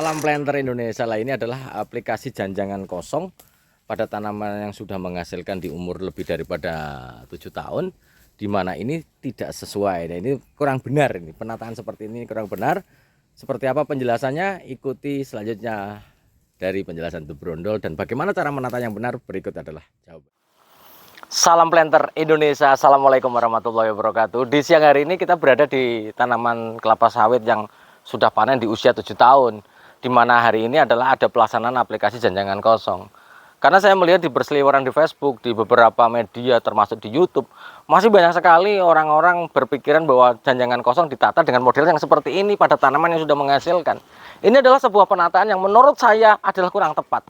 Salam planter Indonesia lah, ini adalah aplikasi janjangan kosong pada tanaman yang sudah menghasilkan di umur lebih daripada 7 tahun, di mana ini tidak sesuai. Nah, ini kurang benar, ini penataan seperti ini kurang benar. Seperti apa penjelasannya? Ikuti selanjutnya dari penjelasan The Brondol, dan bagaimana cara menata yang benar berikut adalah jawaban. Salam planter Indonesia, assalamualaikum warahmatullahi wabarakatuh. Di siang hari ini kita berada di tanaman kelapa sawit yang sudah panen di usia 7 tahun, di mana hari ini adalah ada pelaksanaan aplikasi janjangan kosong. Karena saya melihat di berseliweran di Facebook, di beberapa media termasuk di YouTube, masih banyak sekali orang-orang berpikiran bahwa janjangan kosong ditata dengan model yang seperti ini pada tanaman yang sudah menghasilkan. Ini adalah sebuah penataan yang menurut saya adalah kurang tepat.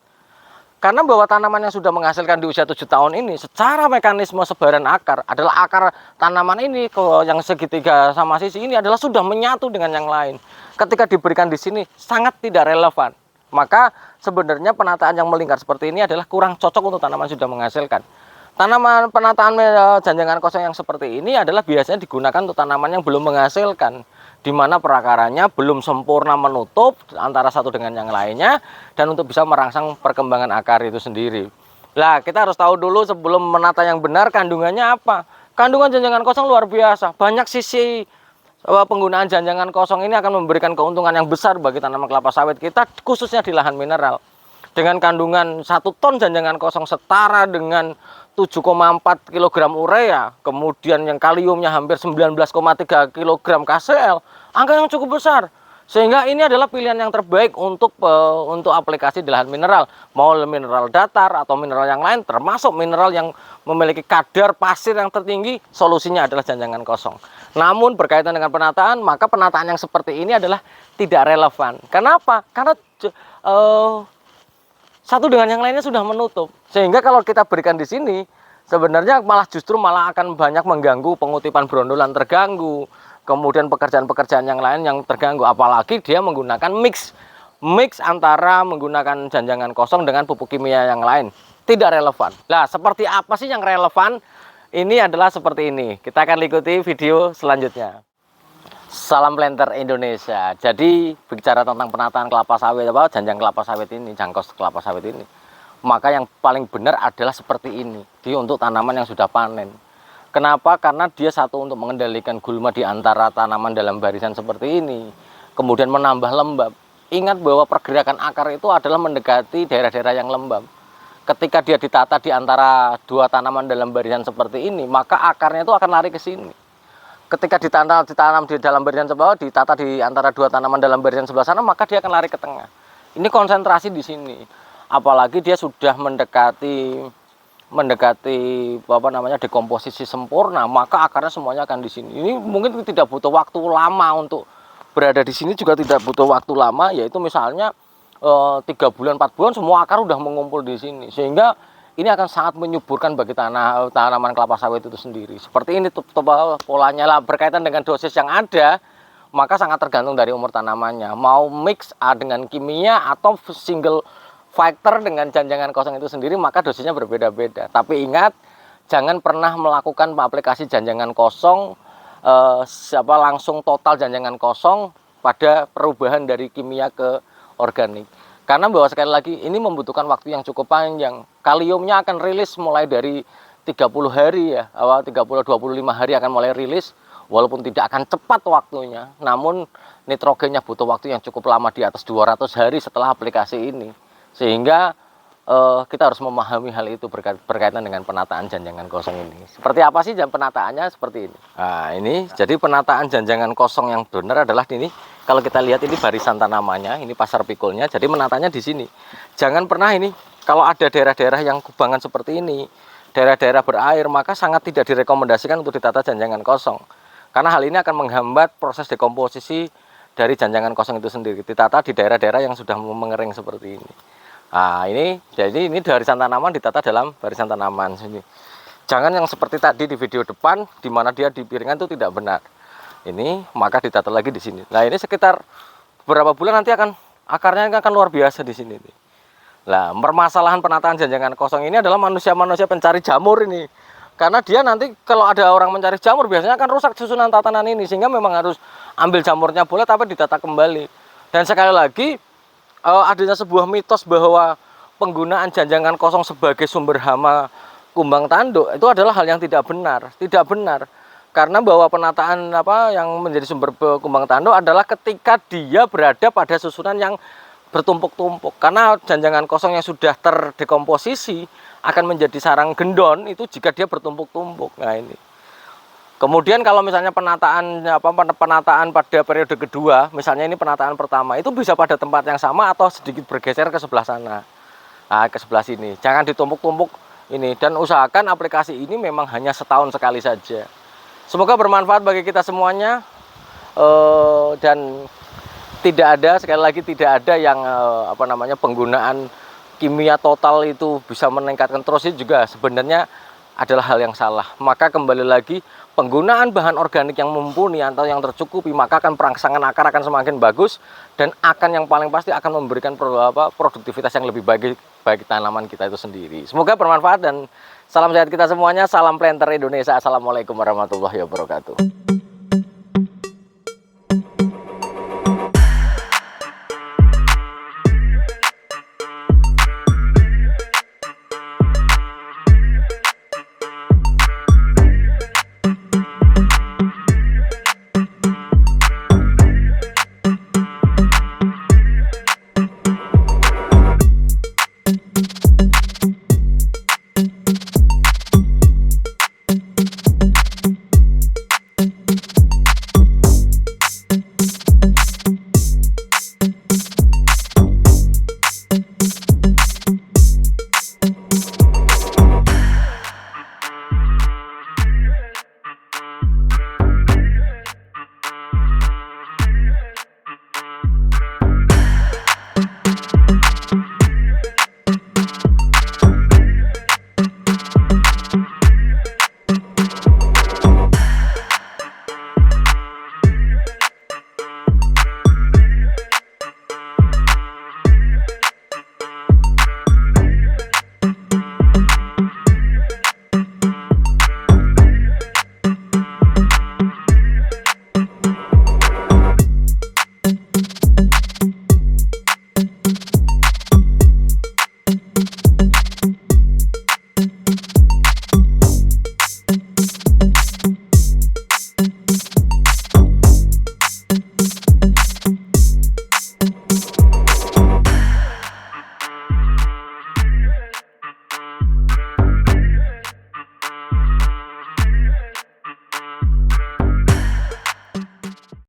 Karena bahwa tanaman yang sudah menghasilkan di usia 7 tahun ini, secara mekanisme sebaran akar adalah akar tanaman ini yang segitiga sama sisi ini adalah sudah menyatu dengan yang lain. Ketika diberikan di sini sangat tidak relevan. Maka sebenarnya penataan yang melingkar seperti ini adalah kurang cocok untuk tanaman sudah menghasilkan. Tanaman penataan janjangan kosong yang seperti ini adalah biasanya digunakan untuk tanaman yang belum menghasilkan, di mana perakarannya belum sempurna menutup antara satu dengan yang lainnya, dan untuk bisa merangsang perkembangan akar itu sendiri. Nah, kita harus tahu dulu sebelum menata yang benar kandungannya apa. Kandungan janjangan kosong luar biasa. Banyak sisi penggunaan janjangan kosong ini akan memberikan keuntungan yang besar bagi tanaman kelapa sawit kita, khususnya di lahan mineral. Dengan kandungan 1 ton janjangan kosong setara dengan 7,4 kg urea, kemudian yang kaliumnya hampir 19,3 kg KCl, angka yang cukup besar. Sehingga ini adalah pilihan yang terbaik untuk aplikasi di lahan mineral, mau mineral datar atau mineral yang lain, termasuk mineral yang memiliki kadar pasir yang tertinggi, solusinya adalah janjangan kosong. Namun berkaitan dengan penataan, maka penataan yang seperti ini adalah tidak relevan. Kenapa? Karena satu dengan yang lainnya sudah menutup, sehingga kalau kita berikan di sini sebenarnya justru malah akan banyak mengganggu pengutipan brondolan terganggu, kemudian pekerjaan-pekerjaan yang lain yang terganggu, apalagi dia menggunakan mix antara menggunakan janjangan kosong dengan pupuk kimia yang lain, tidak relevan. Nah, seperti apa sih yang relevan? Ini adalah seperti ini. Kita akan ikuti video selanjutnya. Salam planter Indonesia. Jadi bicara tentang penataan kelapa sawit, janjang kelapa sawit ini, jangkos kelapa sawit ini, maka yang paling benar adalah seperti ini. Dia untuk tanaman yang sudah panen. Kenapa? Karena dia satu untuk mengendalikan gulma di antara tanaman dalam barisan seperti ini, kemudian menambah lembab. Ingat bahwa pergerakan akar itu adalah mendekati daerah-daerah yang lembab. Ketika dia ditata di antara dua tanaman dalam barisan seperti ini, maka akarnya itu akan lari ke sini. Ketika ditanam di dalam barisan sebelah, ditata di antara dua tanaman dalam barisan sebelah sana, maka dia akan lari ke tengah. Ini konsentrasi di sini. Apalagi dia sudah mendekati dekomposisi sempurna, maka akarnya semuanya akan di sini. Ini mungkin tidak butuh waktu lama untuk berada di sini, juga tidak butuh waktu lama, yaitu misalnya 3 bulan 4 bulan semua akar udah mengumpul di sini, sehingga ini akan sangat menyuburkan bagi tanaman kelapa sawit itu sendiri. Seperti ini polanya lah. Berkaitan dengan dosis yang ada, maka sangat tergantung dari umur tanamannya. Mau mix dengan kimia atau single factor dengan janjangan kosong itu sendiri, maka dosisnya berbeda-beda. Tapi ingat, jangan pernah melakukan aplikasi janjangan kosong langsung total janjangan kosong pada perubahan dari kimia ke organik. Karena bahwa sekali lagi ini membutuhkan waktu yang cukup panjang. Kaliumnya akan rilis mulai dari 30 hari ya, awal 30-25 hari akan mulai rilis, walaupun tidak akan cepat waktunya. Namun nitrogennya butuh waktu yang cukup lama, di atas 200 hari setelah aplikasi ini. Sehingga kita harus memahami hal itu berkaitan dengan penataan janjangan kosong ini. Seperti apa sih penataannya? Seperti ini. Nah, ini jadi penataan janjangan kosong yang benar adalah ini. Kalau kita lihat ini barisan tanamannya, ini pasar pikulnya. Jadi menatanya di sini. Jangan pernah ini kalau ada daerah-daerah yang kubangan seperti ini, daerah-daerah berair, maka sangat tidak direkomendasikan untuk ditata janjangan kosong. Karena hal ini akan menghambat proses dekomposisi dari janjangan kosong itu sendiri. Ditata di daerah-daerah yang sudah mengering seperti ini. Nah, jadi ini barisan tanaman ditata dalam barisan tanaman sini. Jangan yang seperti tadi di video depan, di mana dia di piringan itu tidak benar. Ini maka ditata lagi di sini. Nah, ini sekitar beberapa bulan nanti akarnya akan luar biasa di sini. Nah, permasalahan penataan janjangan kosong ini adalah manusia-manusia pencari jamur ini. Karena dia nanti kalau ada orang mencari jamur biasanya akan rusak susunan tatanan ini, sehingga memang harus ambil jamurnya boleh tapi ditata kembali. Dan sekali lagi adanya sebuah mitos bahwa penggunaan janjangan kosong sebagai sumber hama kumbang tanduk itu adalah hal yang tidak benar. Tidak benar. Karena bahwa penataan yang menjadi sumber kumbang tanduk adalah ketika dia berada pada susunan yang bertumpuk-tumpuk. Karena janjangan kosong yang sudah terdekomposisi akan menjadi sarang gendon itu jika dia bertumpuk-tumpuk. Nah ini. Kemudian kalau misalnya penataan pada periode kedua, misalnya ini penataan pertama, itu bisa pada tempat yang sama atau sedikit bergeser ke sebelah sana. Nah, ke sebelah sini. Jangan ditumpuk-tumpuk ini, dan usahakan aplikasi ini memang hanya setahun sekali saja. Semoga bermanfaat bagi kita semuanya, dan tidak ada, sekali lagi tidak ada yang penggunaan kimia total itu bisa meningkatkan, terus itu juga sebenarnya adalah hal yang salah. Maka kembali lagi, penggunaan bahan organik yang mumpuni atau yang tercukupi, maka akan perangsangan akar akan semakin bagus, dan akan yang paling pasti akan memberikan produktivitas yang lebih baik bagi tanaman kita itu sendiri. Semoga bermanfaat dan salam sehat kita semuanya. Salam planter Indonesia. Assalamualaikum warahmatullahi wabarakatuh.